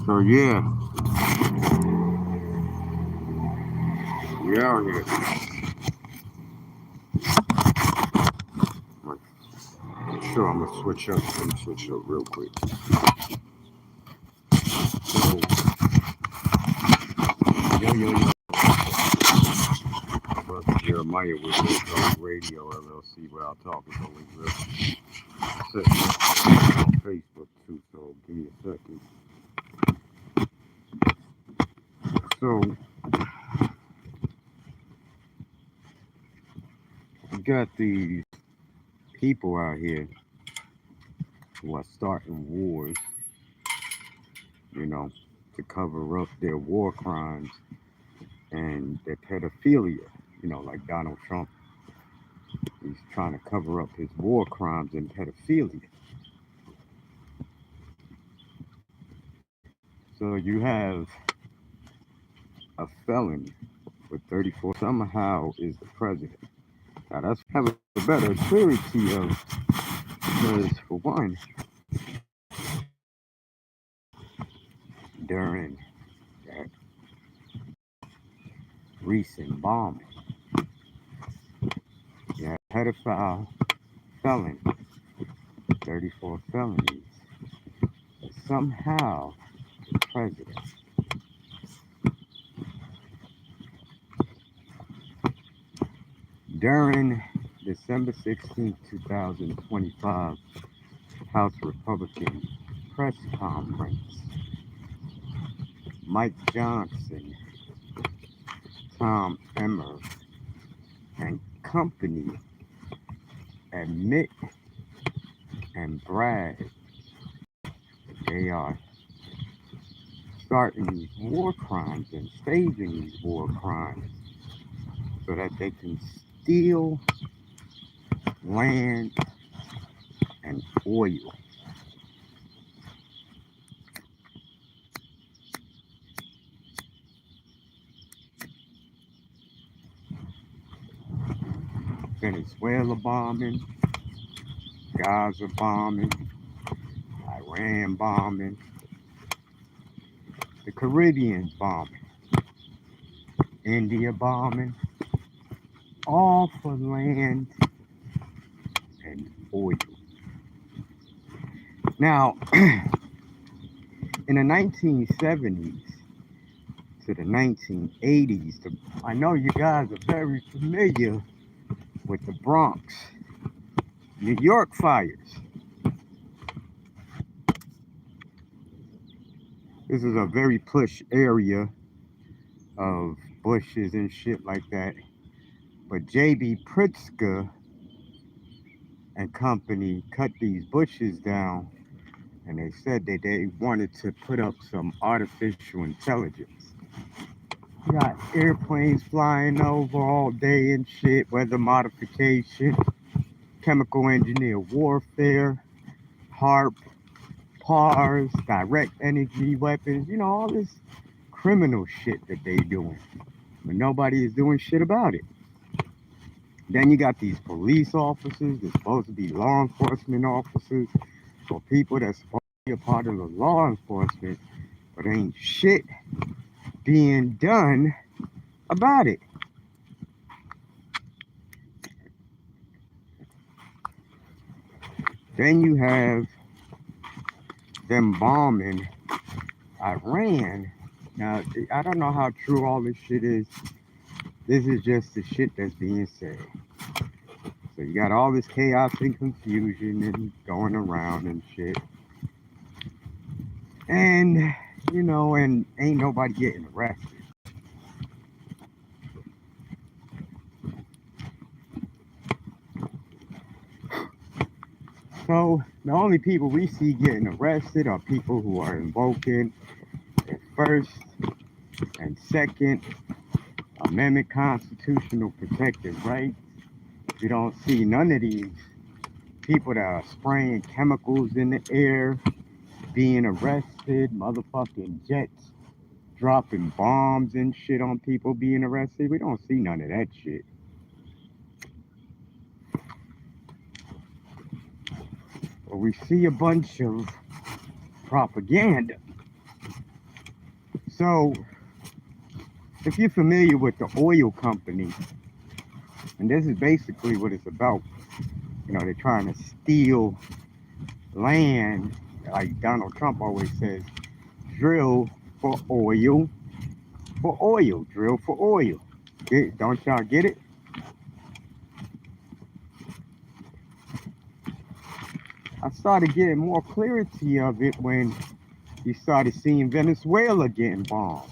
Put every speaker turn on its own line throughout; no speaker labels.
So yeah, we out here. Sure, I'm gonna switch up. Let me switch up real quick. So, yo, brother Jeremiah with Talk Radio LLC without talking. So we will set on Facebook too. So give me a second. So we got these people out here who are starting wars, you know, to cover up their war crimes and their pedophilia. Like Donald Trump, he's trying to cover up his war crimes and pedophilia. So you have a felon with 34 somehow is the president. Now that's have a better clarity of because for one, during that recent bombing, you had a pedophile felon, 34 felonies. Somehow the president. During December 16th, 2025, House Republican press conference, Mike Johnson, Tom Emmer, and company admit and brag they are starting these war crimes and staging these war crimes so that they can steal land and oil. Venezuela bombing, Gaza bombing, Iran bombing, the Caribbean bombing, India bombing, all for land and oil. Now, in the 1970s to the 1980s, I know you guys are very familiar with the Bronx, New York fires. This is a very plush area of bushes and shit like that. But J.B. Pritzker and company cut these bushes down, and they said that they wanted to put up some artificial intelligence. You got airplanes flying over all day and shit, weather modification, chemical engineer warfare, HARP, PARS, direct energy weapons, all this criminal shit that they doing. But nobody is doing shit about it. Then you got these police officers that's supposed to be law enforcement officers or people that's supposed to be a part of the law enforcement, but ain't shit being done about it. Then you have them bombing Iran. Now, I don't know how true all this shit is. This is just the shit that's being said. So you got all this chaos and confusion and going around and shit. And, and ain't nobody getting arrested. So the only people we see getting arrested are people who are invoking their First and Second Amendment constitutional protected rights. You don't see none of these people that are spraying chemicals in the air, being arrested, motherfucking jets dropping bombs and shit on people being arrested. We don't see none of that shit. But we see a bunch of propaganda So, if you're familiar with the oil company, and this is basically what it's about, they're trying to steal land, like Donald Trump always says, drill for oil, drill for oil. Don't y'all get it? I started getting more clarity of it when you started seeing Venezuela getting bombed,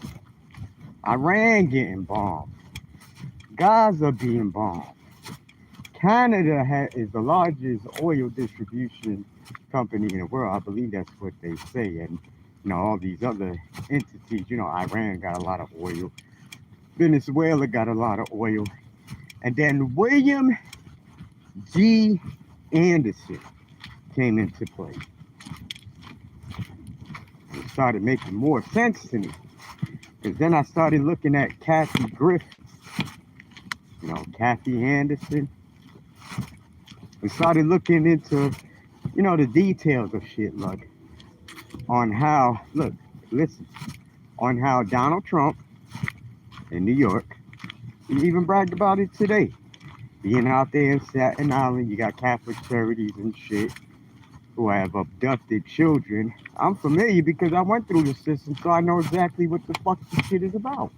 Iran getting bombed, Gaza being bombed. Canada is the largest oil distribution company in the world. I believe that's what they say. And, all these other entities, Iran got a lot of oil. Venezuela got a lot of oil. And then William G. Anderson came into play. It started making more sense to me. Because then I started looking at Kathy Griffin, Kathy Anderson. We started looking into, the details of shit, like on how, on how Donald Trump in New York, he even bragged about it today, being out there in Staten Island, you got Catholic charities and shit who have abducted children. I'm familiar because I went through the system, so I know exactly what the fuck this shit is about.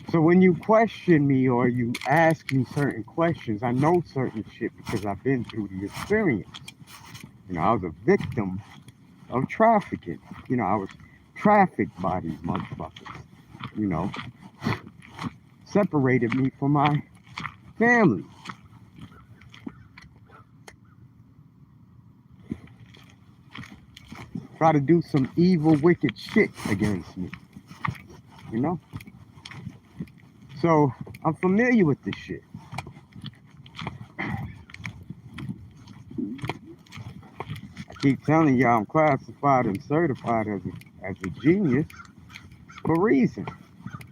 So when you question me or you ask me certain questions, I know certain shit because I've been through the experience. I was a victim of trafficking. I was trafficked by these motherfuckers. Separated me from my family. Try to do some evil, wicked shit against me. So I'm familiar with this shit. I keep telling y'all I'm classified and certified as a genius for a reason.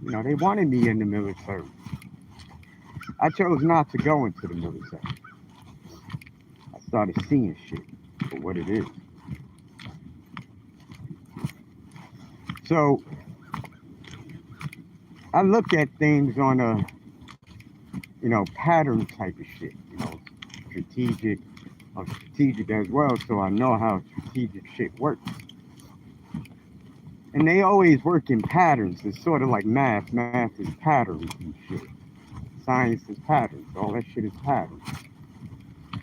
They wanted me in the military. I chose not to go into the military. I started seeing shit for what it is. So I look at things on a, pattern type of shit, strategic. I'm strategic as well, so I know how strategic shit works. And they always work in patterns. It's sort of like math. Math is patterns and shit. Science is patterns. All that shit is patterns.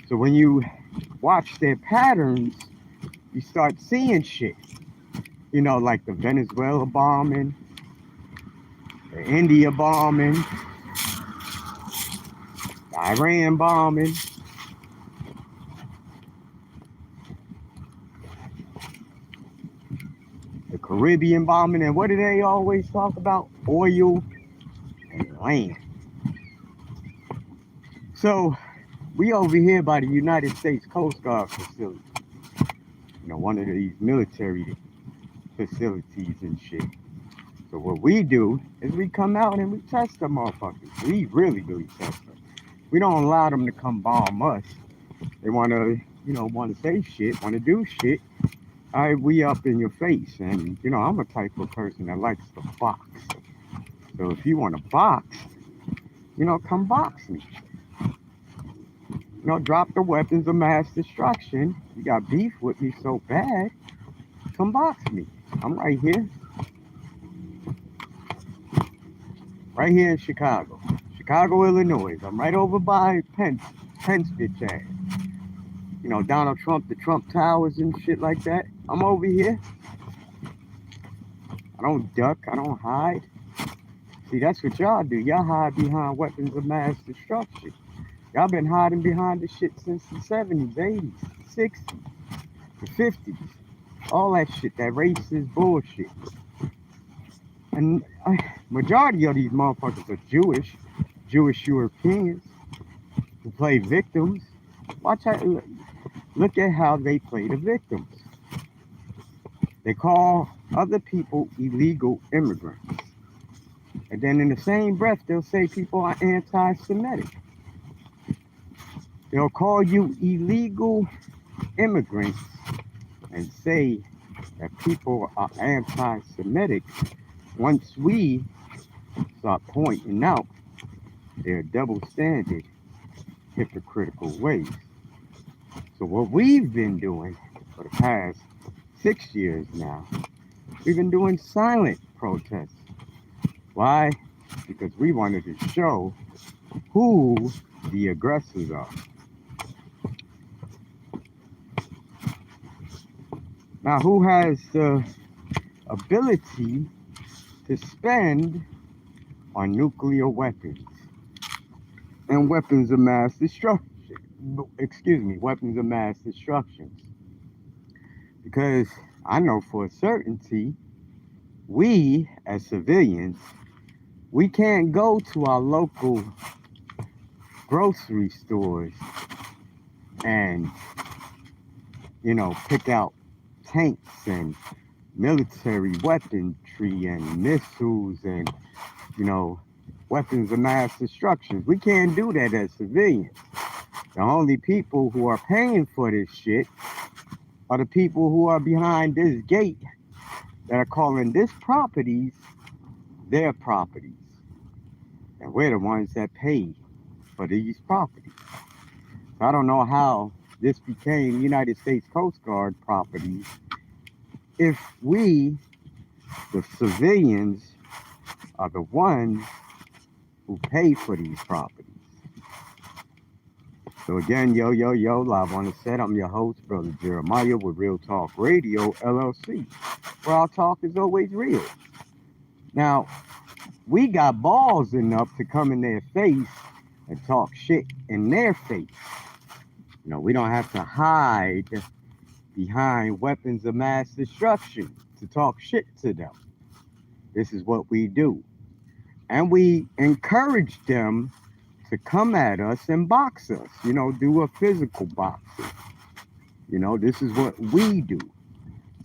So when you watch their patterns, you start seeing shit. Like the Venezuela bombing, the India bombing, the Iran bombing. The Caribbean bombing, and what do they always talk about? Oil and land. So we over here by the United States Coast Guard facility, one of these military facilities and shit. So what we do is we come out and we test the motherfuckers. We really test them. We don't allow them to come bomb us. They want to say shit, want to do shit. All right, we up in your face. And, I'm a type of person that likes to box. So if you want to box, come box me. Drop the weapons of mass destruction. You got beef with me so bad, come box me. I'm right here. Right here in Chicago, Illinois. I'm right over by Pence bitch ass. Donald Trump, the Trump Towers and shit like that. I'm over here. I don't duck. I don't hide. See, that's what y'all do. Y'all hide behind weapons of mass destruction. Y'all been hiding behind this shit since the 70s, 80s, 60s, the 50s. All that shit, that racist bullshit. And majority of these motherfuckers are Jewish Europeans who play victims. Look at how they play the victims. They call other people illegal immigrants. And then in the same breath, they'll say people are anti-Semitic. They'll call you illegal immigrants and say that people are anti-Semitic once we start pointing out their double standard, hypocritical ways. So what we've been doing for the past 6 years now, we've been doing silent protests. Why? Because we wanted to show who the aggressors are. Now, who has the ability to spend on nuclear weapons and weapons of mass destruction? Excuse me, weapons of mass destruction. Because I know for a certainty, we as civilians, we can't go to our local grocery stores and, pick out tanks and military weaponry and missiles and, you know, weapons of mass destruction. We can't do that as civilians. The only people who are paying for this shit are the people who are behind this gate that are calling this properties their properties. And we're the ones that pay for these properties. So I don't know how this became United States Coast Guard properties if we, the civilians, are the ones who pay for these properties. So again, yo, live on the set. I'm your host, Brother Jeremiah with Real Talk Radio, LLC, where our talk is always real. Now, we got balls enough to come in their face and talk shit in their face. We don't have to hide behind weapons of mass destruction to talk shit to them. This is what we do. And we encourage them to come at us and box us, do a physical boxing. This is what we do.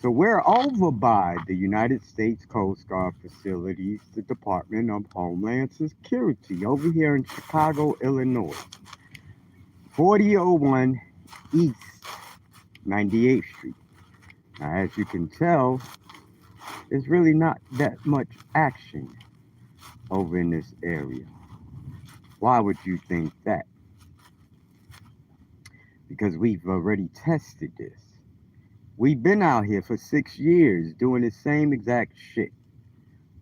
So we're over by the United States Coast Guard facilities, the Department of Homeland Security, over here in Chicago, Illinois. 4001 East 98th Street. Now, as you can tell, there's really not that much action over in this area. Why would you think that? Because we've already tested this. We've been out here for 6 years doing the same exact shit,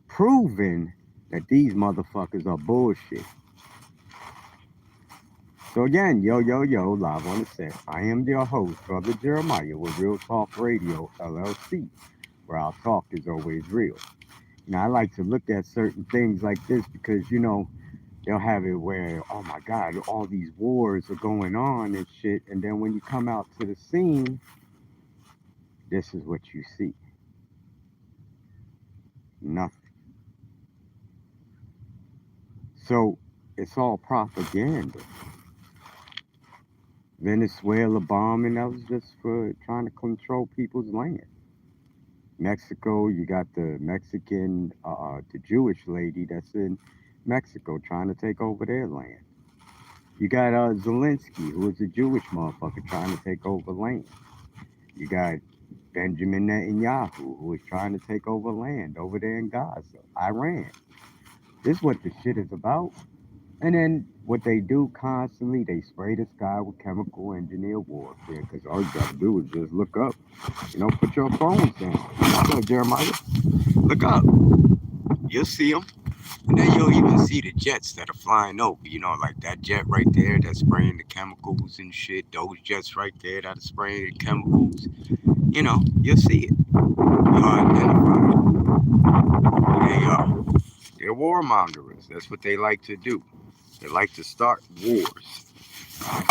proving that these motherfuckers are bullshit. So again, yo, live on the set. I am your host, Brother Jeremiah with Real Talk Radio, LLC, where our talk is always real. I like to look at certain things like this because, they'll have it where, oh my God, all these wars are going on and shit. And then when you come out to the scene, this is what you see. Nothing. So it's all propaganda. Venezuela bombing, that was just for trying to control people's land. Mexico, you got the Mexican, the Jewish lady that's in Mexico trying to take over their land. You got Zelensky, who is a Jewish motherfucker trying to take over land. You got Benjamin Netanyahu, who is trying to take over land over there in Gaza, Iran. This is what the shit is about. And then what they do constantly, they spray the sky with chemical engineer warfare because all you got to do is just look up, put your phones down. Jeremiah, look up. You'll see them. And then you'll even see the jets that are flying over, like that jet right there that's spraying the chemicals and shit. Those jets right there that are spraying the chemicals. You'll see it. You'll identify it. They are. They're warmongers. That's what they like to do. They like to start wars.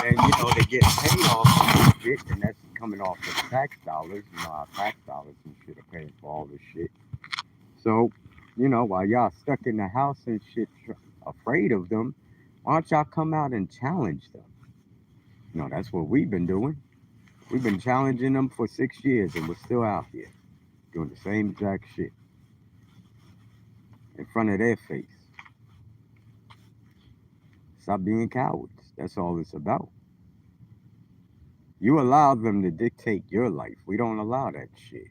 And, they get paid off of shit, and that's coming off of tax dollars. Our tax dollars and shit are paying for all this shit. So, while y'all stuck in the house and shit, afraid of them, why don't y'all come out and challenge them? That's what we've been doing. We've been challenging them for 6 years, and we're still out here doing the same exact shit in front of their face. Stop being cowards. That's all it's about. You allow them to dictate your life. We don't allow that shit.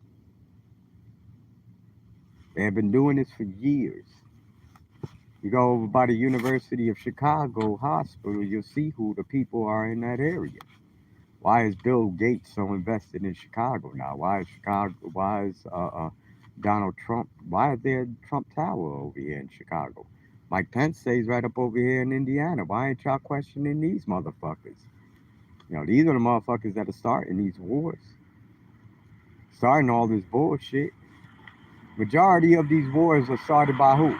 They have been doing this for years. You go over by the University of Chicago Hospital, you'll see who the people are in that area. Why is Bill Gates so invested in Chicago now? Why is Chicago? Why is Donald Trump? Why is there a Trump Tower over here in Chicago? Mike Pence stays right up over here in Indiana. Why ain't y'all questioning these motherfuckers? You know, these are the motherfuckers that are starting these wars, starting all this bullshit. Majority of these wars are started by who?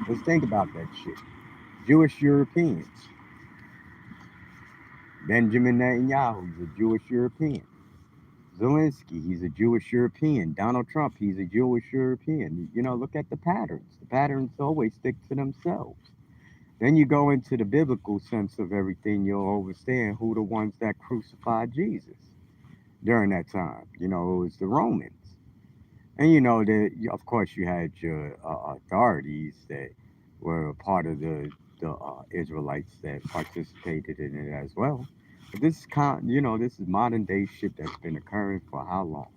Let's think about that shit. Jewish Europeans. Benjamin Netanyahu, he's a Jewish European. Zelensky, he's a Jewish European. Donald Trump, he's a Jewish European. You know, look at the patterns. The patterns always stick to themselves. Then you go into the biblical sense of everything, you'll understand who the ones that crucified Jesus during that time. You know, it was the Romans. And you know that, of course, you had your authorities that were a part of the Israelites that participated in it as well. But this is this is modern day shit that's been occurring for how long?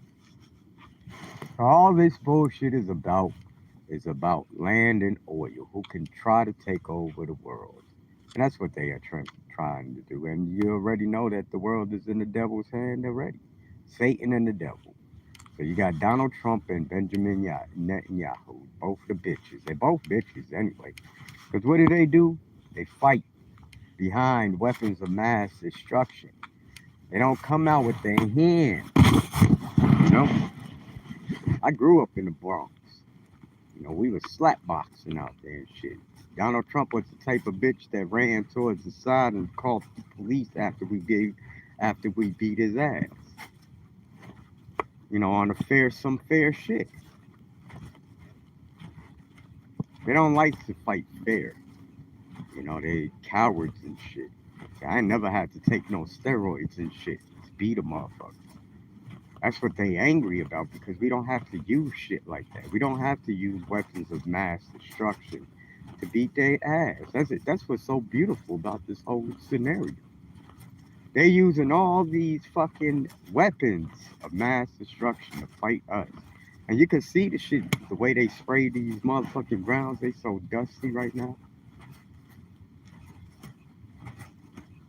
All this bullshit is about land and oil. Who can try to take over the world? And that's what they are trying to do. And you already know that the world is in the devil's hand already. Satan and the devil. So you got Donald Trump and Benjamin Netanyahu, both the bitches. They're both bitches anyway. Because what do? They fight behind weapons of mass destruction. They don't come out with their hands. You know, I grew up in the Bronx. You know, we was slapboxing out there and shit. Donald Trump was the type of bitch that ran towards the side and called the police after we beat his ass. You know, on some fair shit. They don't like to fight fair. You know, they cowards and shit. I ain't never had to take no steroids and shit to beat a motherfucker. That's what they angry about because we don't have to use shit like that. We don't have to use weapons of mass destruction to beat their ass. That's it. That's what's so beautiful about this whole scenario. They're using all these fucking weapons of mass destruction to fight us. And you can see the shit, the way they spray these motherfucking grounds, they so dusty right now.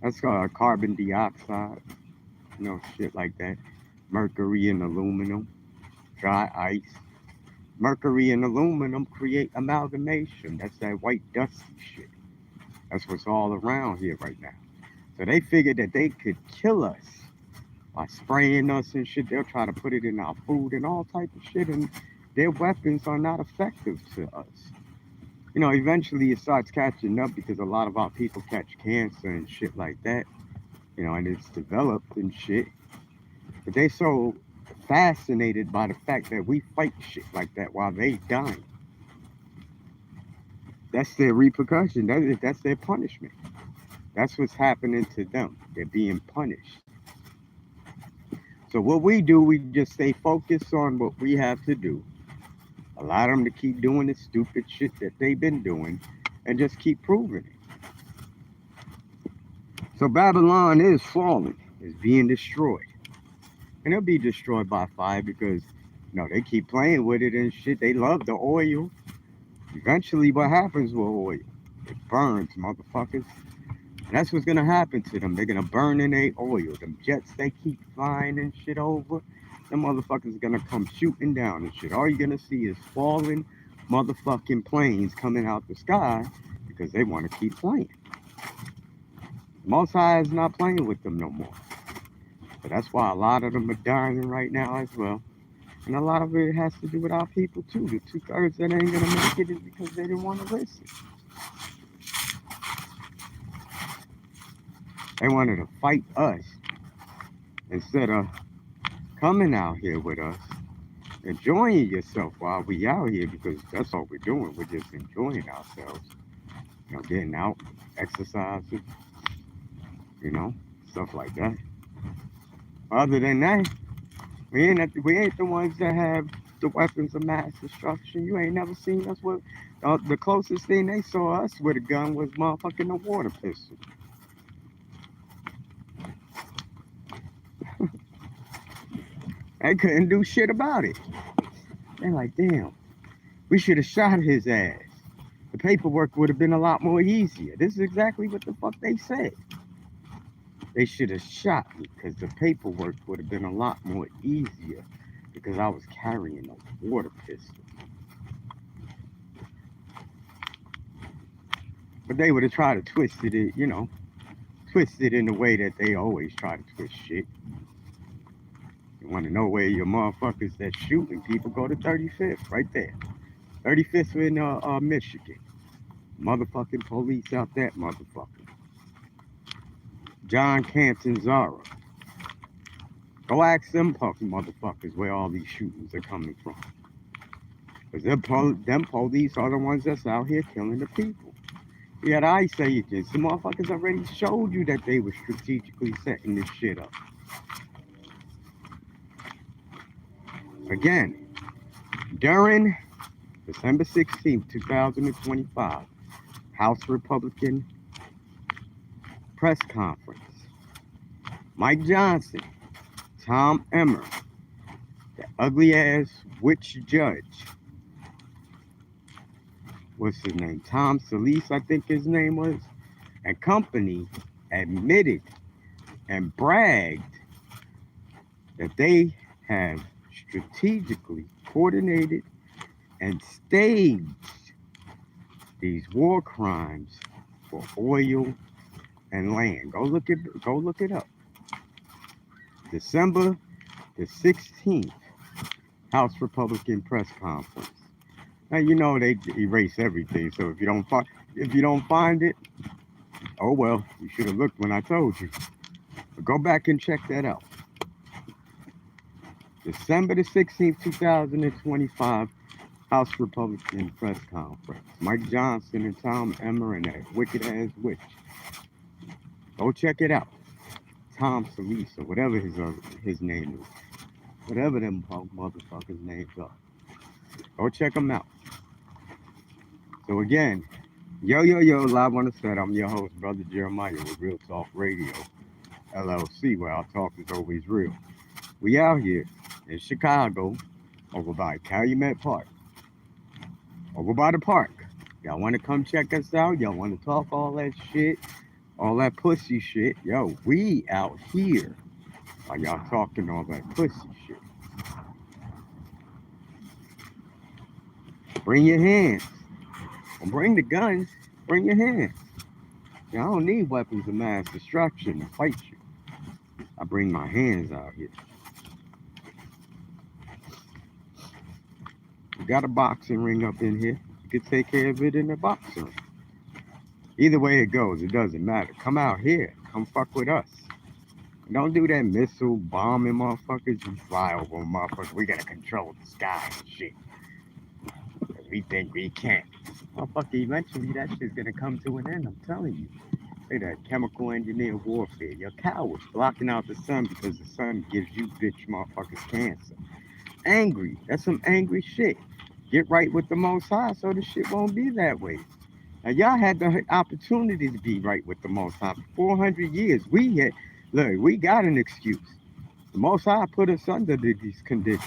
That's carbon dioxide, shit like that. Mercury and aluminum, dry ice. Mercury and aluminum create amalgamation. That's that white dusty shit. That's what's all around here right now. So they figured that they could kill us by spraying us and shit. They'll try to put it in our food and all type of shit, and their weapons are not effective to us. You know, eventually it starts catching up because a lot of our people catch cancer and shit like that. You know, and it's developed and shit. But they so fascinated by the fact that we fight shit like that while they dying. That's their repercussion. That's their punishment. That's what's happening to them. They're being punished. So what we do, we just stay focused on what we have to do. Allow them to keep doing the stupid shit that they've been doing and just keep proving it. So Babylon is falling, is being destroyed. And it'll be destroyed by fire because, they keep playing with it and shit. They love the oil. Eventually, what happens with oil? It burns, motherfuckers. And that's what's going to happen to them. They're going to burn in their oil. Them jets they keep flying and shit over, them motherfuckers are going to come shooting down and shit. All you're going to see is falling motherfucking planes coming out the sky because they want to keep playing. Most High is not playing with them no more. So that's why a lot of them are dying right now as well. And a lot of it has to do with our people too. The 2/3 that ain't gonna make it is because they didn't want to listen. They wanted to fight us instead of coming out here with us, enjoying yourself while we out here because that's all we're doing. We're just enjoying ourselves. Getting out, exercising, stuff like that. Other than that, we ain't the ones that have the weapons of mass destruction. You ain't never seen us with the closest thing they saw us with a gun was motherfucking a water pistol. They couldn't do shit about it. They're like, damn, we should have shot his ass. The paperwork would have been a lot more easier. This is exactly what the fuck they said. They should have shot me because the paperwork would have been a lot more easier because I was carrying a water pistol. But they would have tried to twist it, twist it in the way that they always try to twist shit. You want to know where your motherfuckers that shooting people go to 35th, right there. 35th in Michigan. Motherfucking police out that motherfucker. John Canton Zara. Go ask them fucking motherfuckers where all these shootings are coming from. Because them police are the ones that's out here killing the people. Yeah, the ICE agents, the motherfuckers already showed you that they were strategically setting this shit up. Again, during December 16th, 2025, House Republican press conference, Mike Johnson, Tom Emmer, the ugly ass witch judge, what's his name? Tom Solis, I think his name was, and company admitted and bragged that they have strategically coordinated and staged these war crimes for oil and land. Go look it up. December the 16th, House Republican press conference. Now you know they erase everything, so if you don't find it, oh well, you should have looked when I told you. But go back and check that out. December the 16th, 2025, House Republican press conference. Mike Johnson and Tom Emmer and that wicked ass witch. Go check it out. Tom Solis or whatever his name is. Whatever them motherfuckers' names are. Go check them out. So again, yo, live on the set. I'm your host, Brother Jeremiah with Real Talk Radio, LLC, where our talk is always real. We out here in Chicago, over by Calumet Park. Over by the park. Y'all want to come check us out? Y'all want to talk all that shit? All that pussy shit? Yo, we out here while y'all talking all that pussy shit. Bring your hands. Don't bring the guns. Bring your hands. I don't need weapons of mass destruction to fight you. I bring my hands out here. You got a boxing ring up in here. You can take care of it in the boxing ring. Either way it goes, it doesn't matter. Come out here. Come fuck with us. Don't do that missile bombing motherfuckers. You fly over motherfuckers. We gotta control the sky and shit. We think we can't. Motherfucker, eventually that shit's gonna come to an end, I'm telling you. Say that chemical engineer warfare. You're cowards blocking out the sun because the sun gives you bitch motherfuckers cancer. Angry. That's some angry shit. Get right with the Most High so the shit won't be that way. Now y'all had the opportunity to be right with the Most High for 400 years. We got an excuse. The Most High put us under these conditions.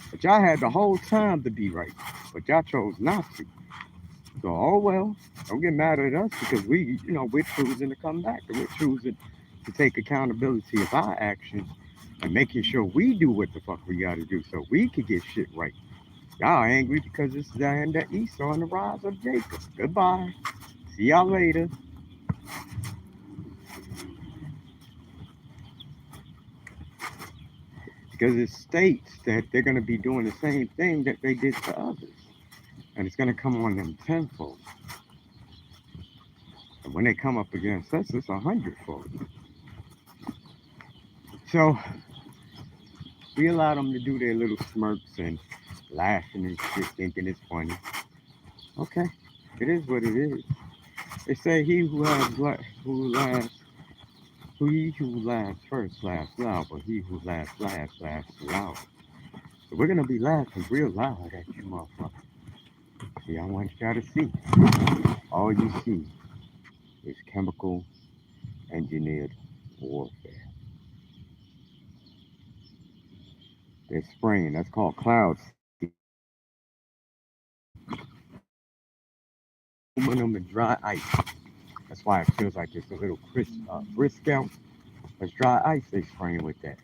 But y'all had the whole time to be right. But y'all chose not to. So, oh well, don't get mad at us because we're choosing to come back. And we're choosing to take accountability of our actions and making sure we do what the fuck we gotta do so we could get shit right. Y'all angry because it's Zion that Esau and the rise of Jacob. Goodbye. See y'all later. Because it states that they're going to be doing the same thing that they did to others. And it's going to come on them tenfold. And when they come up against us, it's 100-fold. So, we allow them to do their little smirks and laughing and shit, thinking it's funny. Okay, it is what it is. They say he who laughs first laughs loud, but he who laughs last laughs loud. So we're gonna be laughing real loud at you, motherfucker. See, I want y'all to see. All you see is chemical engineered warfare. They're spraying. That's called cloud seeding. Aluminum and dry ice. That's why it feels like it's a little crisp, brisk out. It's dry ice they spraying with that.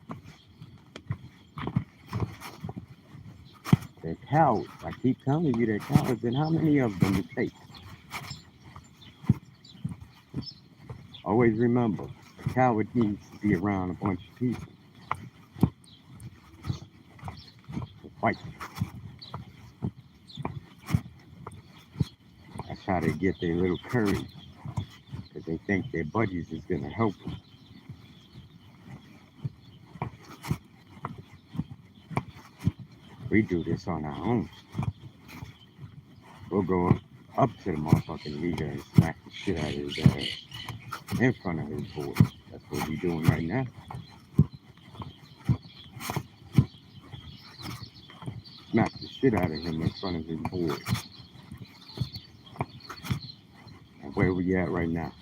They're cowards. I keep telling you they're cowards. And how many of them it takes? Always remember, a coward needs to be around a bunch of people to fight. That's how they get their little courage, because they think their buddies is going to help them. We do this on our own. We'll go up to the motherfucking leader and smack the shit out of his ass in front of his board. That's what we're doing right now. Smack the shit out of him in front of his board. And where we at right now?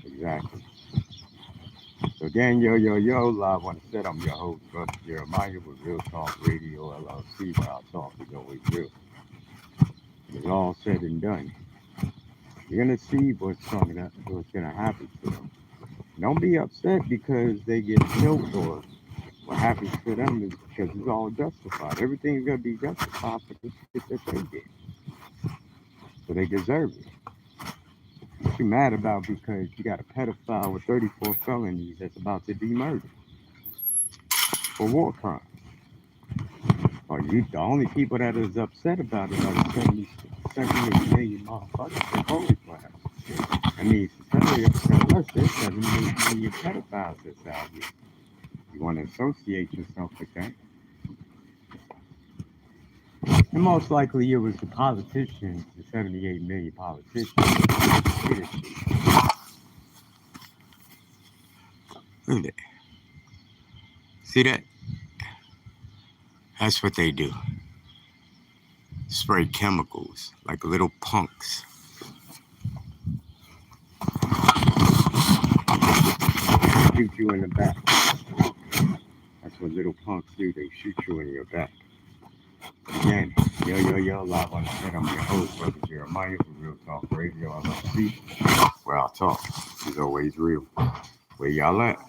Exactly. So again, yo, live on the set. I'm your host, Brother Jeremiah with Real Talk Radio, LLC, where our talk is always real. When it's all said and done, you're gonna see what's gonna happen to them. Don't be upset because they get killed or what happens to them is because it's all justified. Everything's gonna be justified for the shit that they did. So they deserve it. What you mad about because you got a pedophile with 34 felonies that's about to be murdered for war crimes. Or you the only people that is upset about it are the 78 million motherfuckers that voted for him. That means to tell us there's 78 million pedophiles that's out here. You want to associate yourself with that. And most likely it was the politicians, the 78 million politicians. Look at that. See that? That's what they do. Spray chemicals like little punks. Shoot you in the back. That's what little punks do. They shoot you in your back. Again, yo, live on the set. I'm your host, Brother Jeremiah for Real Talk Radio, LLC, where our talk is always real. Where y'all at?